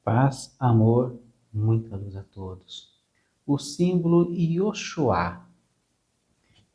Paz, amor, muita luz a todos. O símbolo Yoshua,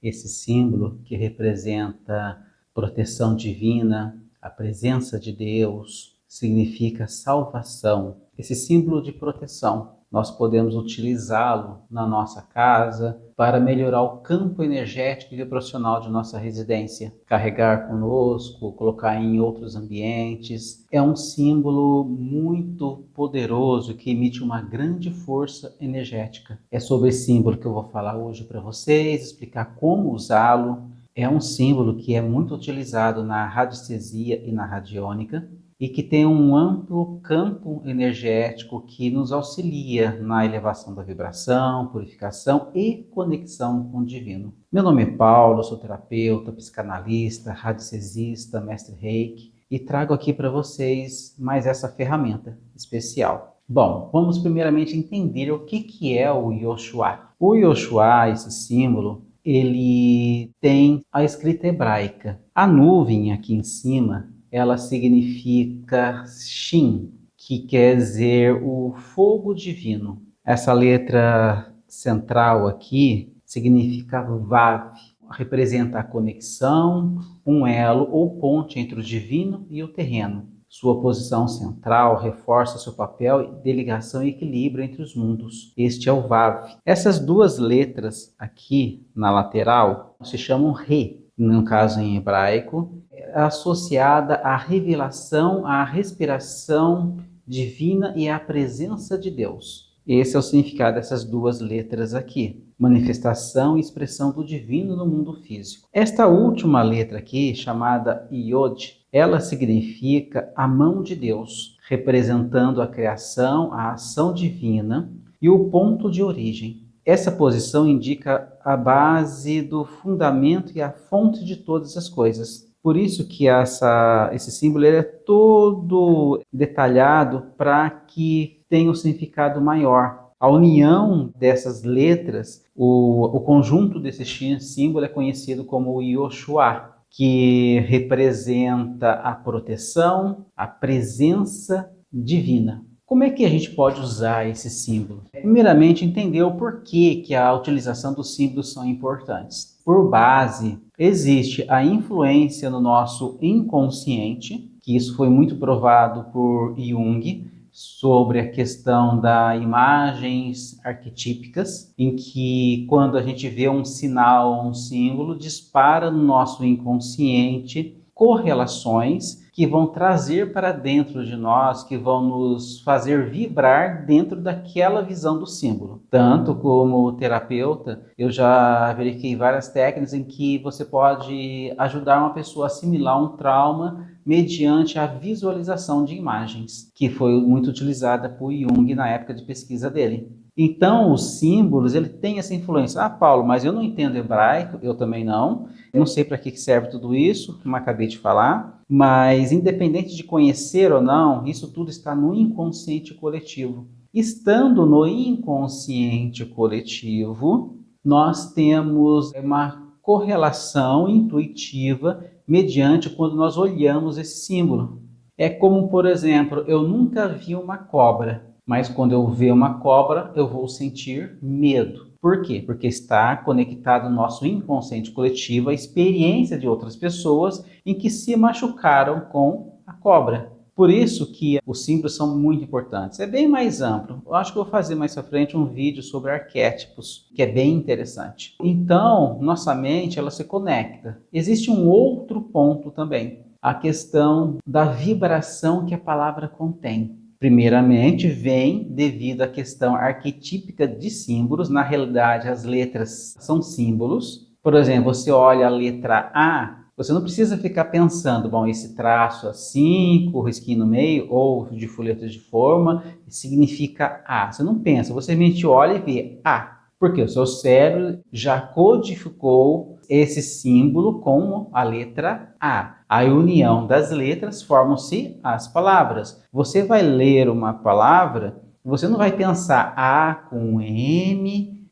esse símbolo que representa proteção divina, a presença de Deus, significa salvação. Esse símbolo de proteção, nós podemos utilizá-lo na nossa casa para melhorar o campo energético e vibracional de nossa residência. Carregar conosco, colocar em outros ambientes. É um símbolo muito poderoso que emite uma grande força energética. É sobre esse símbolo que eu vou falar hoje para vocês, explicar como usá-lo. É um símbolo que é muito utilizado na radiestesia e na radiônica e que tem um amplo campo energético que nos auxilia na elevação da vibração, purificação e conexão com o divino. Meu nome é Paulo, sou terapeuta, psicanalista, radiestesista, mestre Reiki e trago aqui para vocês mais essa ferramenta especial. Bom, vamos primeiramente entender o que é o Yoshua. O Yoshua, esse símbolo, ele tem a escrita hebraica. A nuvem aqui em cima, ela significa Shin, que quer dizer o fogo divino. Essa letra central aqui significa Vav, representa a conexão, um elo ou ponte entre o divino e o terreno. Sua posição central reforça seu papel de ligação e equilíbrio entre os mundos. Este é o Vav. Essas duas letras aqui na lateral se chamam Re, no caso em hebraico, associada à revelação, à respiração divina e à presença de Deus. Esse é o significado dessas duas letras aqui. Manifestação e expressão do divino no mundo físico. Esta última letra aqui, chamada Yod, ela significa a mão de Deus, representando a criação, a ação divina e o ponto de origem. Essa posição indica a base do fundamento e a fonte de todas as coisas. Por isso que esse símbolo é todo detalhado para que tenha um significado maior. A união dessas letras, o conjunto desse símbolo é conhecido como o Yoshua, que representa a proteção, a presença divina. Como é que a gente pode usar esse símbolo? Primeiramente, entender o porquê que a utilização dos símbolos são importantes. Por base, existe a influência no nosso inconsciente, que isso foi muito provado por Jung, sobre a questão das imagens arquetípicas, em que quando a gente vê um sinal, um símbolo, dispara no nosso inconsciente correlações que vão trazer para dentro de nós, que vão nos fazer vibrar dentro daquela visão do símbolo. Tanto como terapeuta, eu já verifiquei várias técnicas em que você pode ajudar uma pessoa a assimilar um trauma mediante a visualização de imagens, que foi muito utilizada por Jung na época de pesquisa dele. Então, os símbolos, ele tem essa influência. Ah, Paulo, mas eu não entendo hebraico, eu também não. Eu não sei para que serve tudo isso, como acabei de falar. Mas, independente de conhecer ou não, isso tudo está no inconsciente coletivo. Estando no inconsciente coletivo, nós temos uma correlação intuitiva mediante quando nós olhamos esse símbolo. É como, por exemplo, eu nunca vi uma cobra, mas quando eu ver uma cobra, eu vou sentir medo. Por quê? Porque está conectado no nosso inconsciente coletivo a experiência de outras pessoas em que se machucaram com a cobra. Por isso que os símbolos são muito importantes. É bem mais amplo. Eu acho que vou fazer mais à frente um vídeo sobre arquétipos, que é bem interessante. Então, nossa mente, ela se conecta. Existe um outro ponto também, a questão da vibração que a palavra contém. Primeiramente, vem devido à questão arquetípica de símbolos. Na realidade, as letras são símbolos. Por exemplo, você olha a letra A, você não precisa ficar pensando, bom, esse traço assim, com o risquinho no meio, ou de folheto de forma, significa A. Você não pensa, você simplesmente olha e vê A. Porque o seu cérebro já codificou esse símbolo com a letra A. A união das letras formam-se as palavras. Você vai ler uma palavra, você não vai pensar A com M,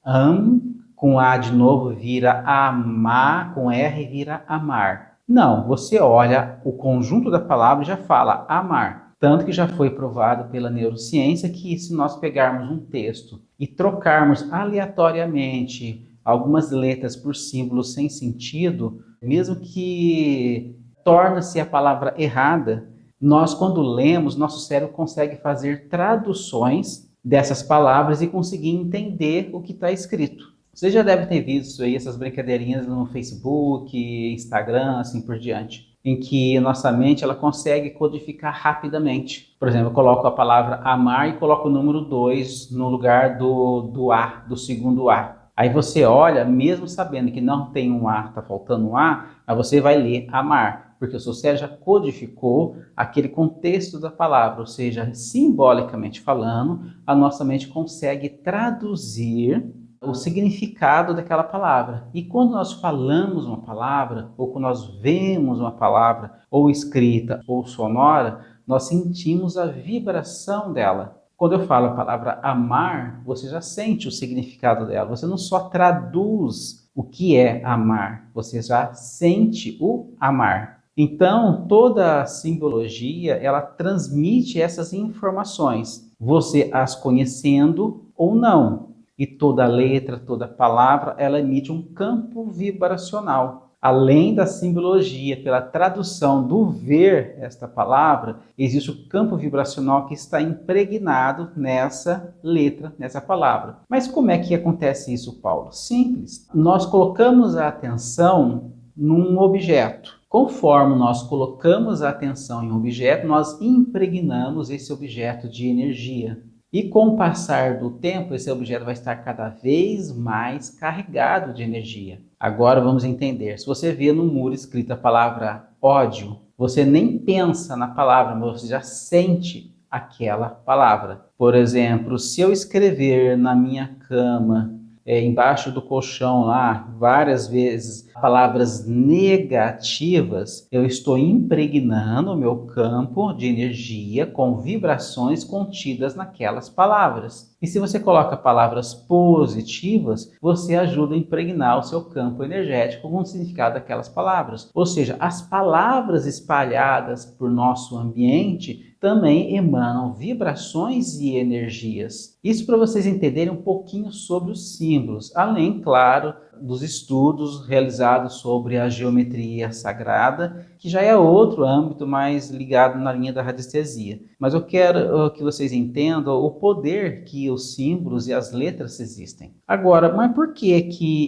com A de novo vira amar, com R vira amar. Não, você olha o conjunto da palavra e já fala amar. Tanto que já foi provado pela neurociência que se nós pegarmos um texto e trocarmos aleatoriamente algumas letras por símbolos sem sentido, mesmo que torne-se a palavra errada, nós quando lemos, nosso cérebro consegue fazer traduções dessas palavras e conseguir entender o que está escrito. Você já deve ter visto aí essas brincadeirinhas no Facebook, Instagram, assim por diante, em que nossa mente ela consegue codificar rapidamente. Por exemplo, eu coloco a palavra amar e coloco o número 2 no lugar do A, do segundo A. Aí você olha, mesmo sabendo que não tem um A, está faltando um A, aí você vai ler amar, porque o seu cérebro já codificou aquele contexto da palavra, ou seja, simbolicamente falando, a nossa mente consegue traduzir o significado daquela palavra. E quando nós falamos uma palavra, ou quando nós vemos uma palavra, ou escrita ou sonora, nós sentimos a vibração dela. Quando eu falo a palavra amar, você já sente o significado dela. Você não só traduz o que é amar, você já sente o amar. Então, toda a simbologia, ela transmite essas informações, você as conhecendo ou não. E toda letra, toda palavra, ela emite um campo vibracional. Além da simbologia, pela tradução do ver esta palavra, existe o campo vibracional que está impregnado nessa letra, nessa palavra. Mas como é que acontece isso, Paulo? Simples. Nós colocamos a atenção num objeto. Conforme nós colocamos a atenção em um objeto, nós impregnamos esse objeto de energia. E com o passar do tempo, esse objeto vai estar cada vez mais carregado de energia. Agora vamos entender. Se você vê no muro escrita a palavra ódio, você nem pensa na palavra, mas você já sente aquela palavra. Por exemplo, se eu escrever na minha cama, embaixo do colchão lá, várias vezes, palavras negativas, eu estou impregnando o meu campo de energia com vibrações contidas naquelas palavras. E se você coloca palavras positivas, você ajuda a impregnar o seu campo energético com o significado daquelas palavras. Ou seja, as palavras espalhadas por nosso ambiente também emanam vibrações e energias. Isso para vocês entenderem um pouquinho sobre os símbolos, além, claro, dos estudos realizados sobre a geometria sagrada, que já é outro âmbito mais ligado na linha da radiestesia. Mas eu quero que vocês entendam o poder que os símbolos e as letras existem. Agora, mas por que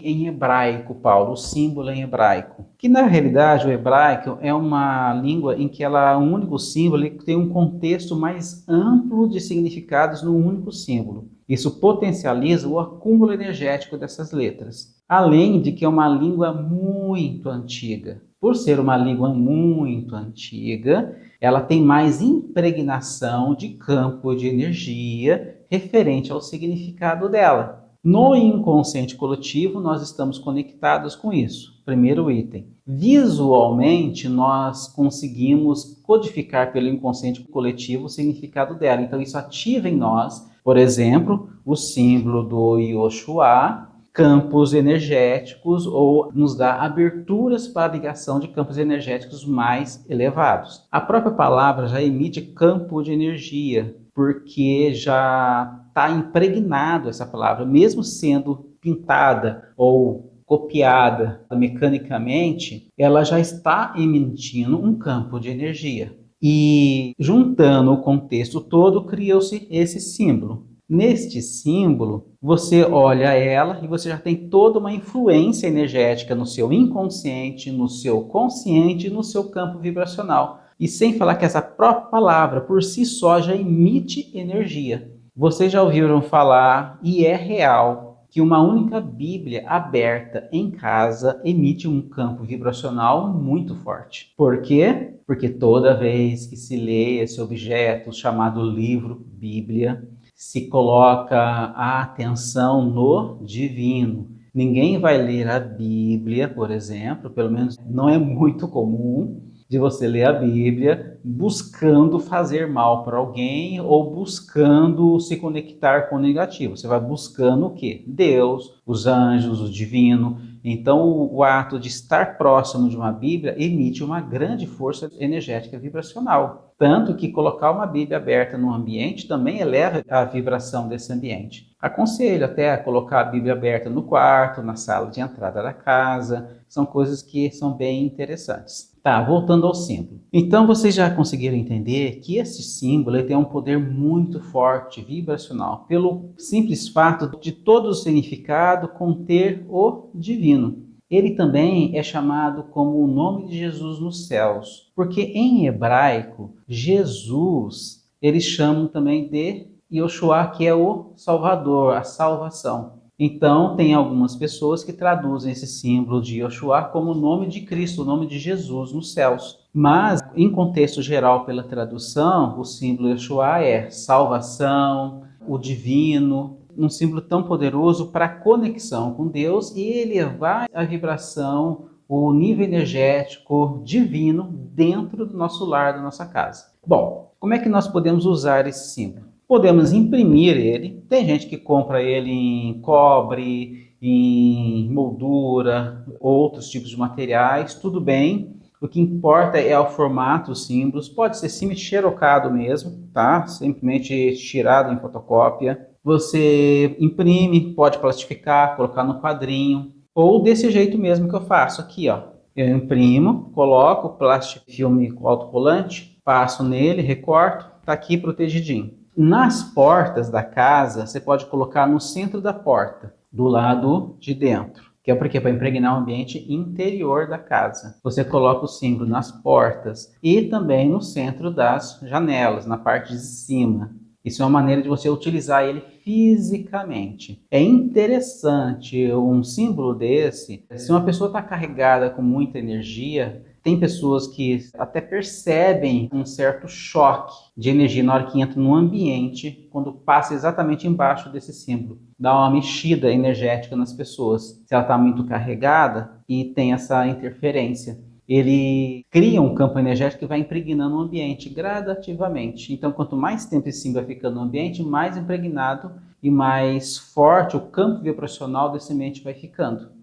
em hebraico, Paulo, o símbolo é em hebraico? Que na realidade o hebraico é uma língua em que um único símbolo tem um contexto mais amplo de significados no único símbolo. Isso potencializa o acúmulo energético dessas letras. Além de que é uma língua muito antiga. Por ser uma língua muito antiga, ela tem mais impregnação de campo de energia referente ao significado dela. No inconsciente coletivo, nós estamos conectados com isso. Primeiro item. Visualmente, nós conseguimos codificar pelo inconsciente coletivo o significado dela. Então, isso ativa em nós, por exemplo, o símbolo do Yoshua, campos energéticos, ou nos dá aberturas para a ligação de campos energéticos mais elevados. A própria palavra já emite campo de energia, porque já está impregnado essa palavra, mesmo sendo pintada ou copiada mecanicamente, ela já está emitindo um campo de energia. E juntando o contexto todo, criou-se esse símbolo. Neste símbolo, você olha ela e você já tem toda uma influência energética no seu inconsciente, no seu consciente e no seu campo vibracional. E sem falar que essa própria palavra, por si só, já emite energia. Vocês já ouviram falar, e é real, que uma única Bíblia aberta em casa emite um campo vibracional muito forte. Por quê? Porque toda vez que se lê esse objeto chamado livro, Bíblia, se coloca a atenção no divino. Ninguém vai ler a Bíblia, por exemplo, pelo menos não é muito comum, de você ler a Bíblia buscando fazer mal para alguém ou buscando se conectar com o negativo. Você vai buscando o quê? Deus, os anjos, o divino. Então, o ato de estar próximo de uma Bíblia emite uma grande força energética vibracional. Tanto que colocar uma Bíblia aberta no ambiente também eleva a vibração desse ambiente. Aconselho até a colocar a Bíblia aberta no quarto, na sala de entrada da casa. São coisas que são bem interessantes. Tá, voltando ao símbolo. Então vocês já conseguiram entender que esse símbolo ele tem um poder muito forte, vibracional, pelo simples fato de todo o significado conter o divino. Ele também é chamado como o nome de Jesus nos céus, porque em hebraico, Jesus, eles chamam também de Yoshua, que é o Salvador, a salvação. Então, tem algumas pessoas que traduzem esse símbolo de Yoshua como o nome de Cristo, o nome de Jesus nos céus. Mas, em contexto geral, pela tradução, o símbolo Yoshua é salvação, o divino, um símbolo tão poderoso para conexão com Deus e elevar a vibração, o nível energético divino dentro do nosso lar, da nossa casa. Bom, como é que nós podemos usar esse símbolo? Podemos imprimir ele. Tem gente que compra ele em cobre, em moldura, outros tipos de materiais, tudo bem. O que importa é o formato, os símbolos. Pode ser xerocado mesmo, tá? Simplesmente tirado em fotocópia. Você imprime, pode plastificar, colocar no quadrinho. Ou desse jeito mesmo que eu faço aqui, ó. Eu imprimo, coloco plástico filme autocolante, passo nele, recorto, tá aqui protegidinho. Nas portas da casa, você pode colocar no centro da porta, do lado de dentro. Que é para quê? Para impregnar o ambiente interior da casa. Você coloca o símbolo nas portas e também no centro das janelas, na parte de cima. Isso é uma maneira de você utilizar ele fisicamente. É interessante um símbolo desse, se uma pessoa está carregada com muita energia, tem pessoas que até percebem um certo choque de energia na hora que entra no ambiente, quando passa exatamente embaixo desse símbolo. Dá uma mexida energética nas pessoas. Se ela está muito carregada e tem essa interferência. Ele cria um campo energético que vai impregnando o ambiente gradativamente. Então, quanto mais tempo esse símbolo vai ficando no ambiente, mais impregnado e mais forte o campo vibracional desse ambiente vai ficando.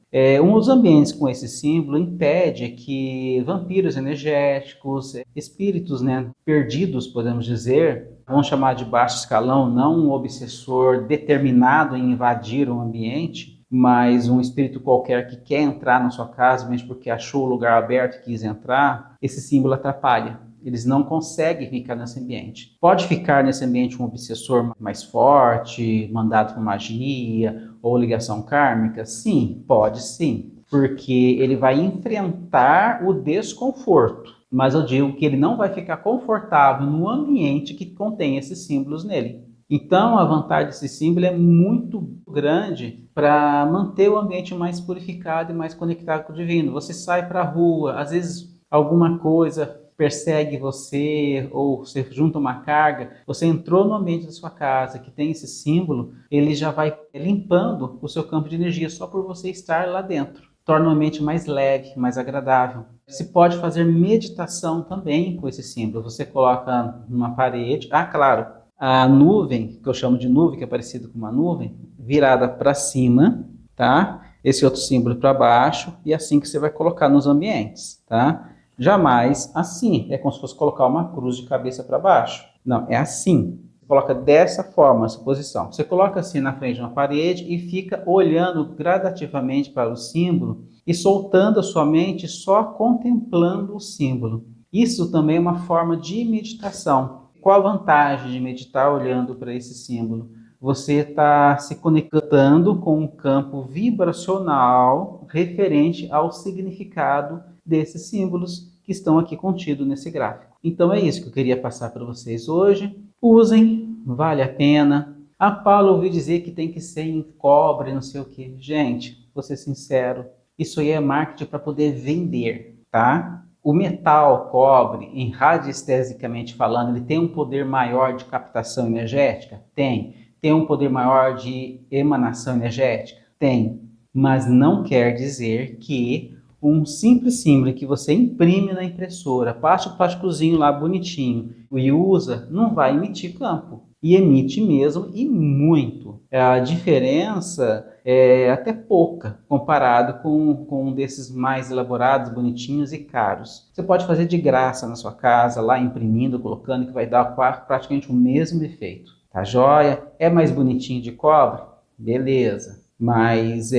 Um dos ambientes com esse símbolo impede que vampiros energéticos, espíritos, né, perdidos, podemos dizer, vamos chamar de baixo escalão, não um obsessor determinado em invadir o ambiente, mas um espírito qualquer que quer entrar na sua casa, mesmo porque achou o lugar aberto e quis entrar, esse símbolo atrapalha. Eles não conseguem ficar nesse ambiente. Pode ficar nesse ambiente um obsessor mais forte, mandado por magia ou ligação kármica? Sim, pode sim, porque ele vai enfrentar o desconforto. Mas eu digo que ele não vai ficar confortável no ambiente que contém esses símbolos nele. Então, a vantagem desse símbolo é muito grande para manter o ambiente mais purificado e mais conectado com o divino. Você sai para a rua, às vezes alguma coisa persegue você ou você junta uma carga, você entrou no ambiente da sua casa que tem esse símbolo, ele já vai limpando o seu campo de energia só por você estar lá dentro. Torna o ambiente mais leve, mais agradável. Se pode fazer meditação também com esse símbolo. Você coloca numa parede, claro, a nuvem, que eu chamo de nuvem, que é parecido com uma nuvem, virada para cima, tá? Esse outro símbolo para baixo, e assim que você vai colocar nos ambientes, tá? Jamais assim, é como se fosse colocar uma cruz de cabeça para baixo. Não, é assim. Você coloca dessa forma, essa posição. Você coloca assim na frente de uma parede e fica olhando gradativamente para o símbolo e soltando a sua mente só contemplando o símbolo. Isso também é uma forma de meditação. Qual a vantagem de meditar olhando para esse símbolo? Você está se conectando com um campo vibracional referente ao significado desses símbolos que estão aqui contidos nesse gráfico. Então é isso que eu queria passar para vocês hoje. Usem, vale a pena. A Paula ouviu dizer que tem que ser em cobre, não sei o que. Gente, vou ser sincero, isso aí é marketing para poder vender, tá? O metal, cobre, em radiestesicamente falando, ele tem um poder maior de captação energética? Tem. Tem um poder maior de emanação energética? Tem. Mas não quer dizer que um simples símbolo que você imprime na impressora, passa o plásticozinho lá bonitinho e usa, não vai emitir campo. E emite mesmo, e muito. A diferença é até pouca comparado com um desses mais elaborados, bonitinhos e caros. Você pode fazer de graça na sua casa, lá imprimindo, colocando, que vai dar praticamente o mesmo efeito. Tá joia? É mais bonitinho de cobre? Beleza. Mas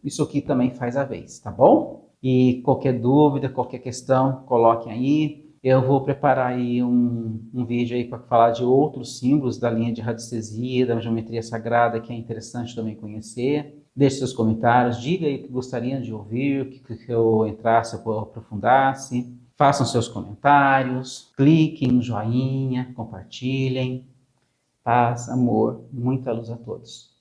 isso aqui também faz a vez, tá bom? E qualquer dúvida, qualquer questão, coloquem aí. Eu vou preparar aí um vídeo aí para falar de outros símbolos da linha de radiestesia, da geometria sagrada, que é interessante também conhecer. Deixe seus comentários, diga aí o que gostariam de ouvir, o que eu entrasse, eu aprofundasse. Façam seus comentários, cliquem no joinha, compartilhem. Paz, amor, muita luz a todos.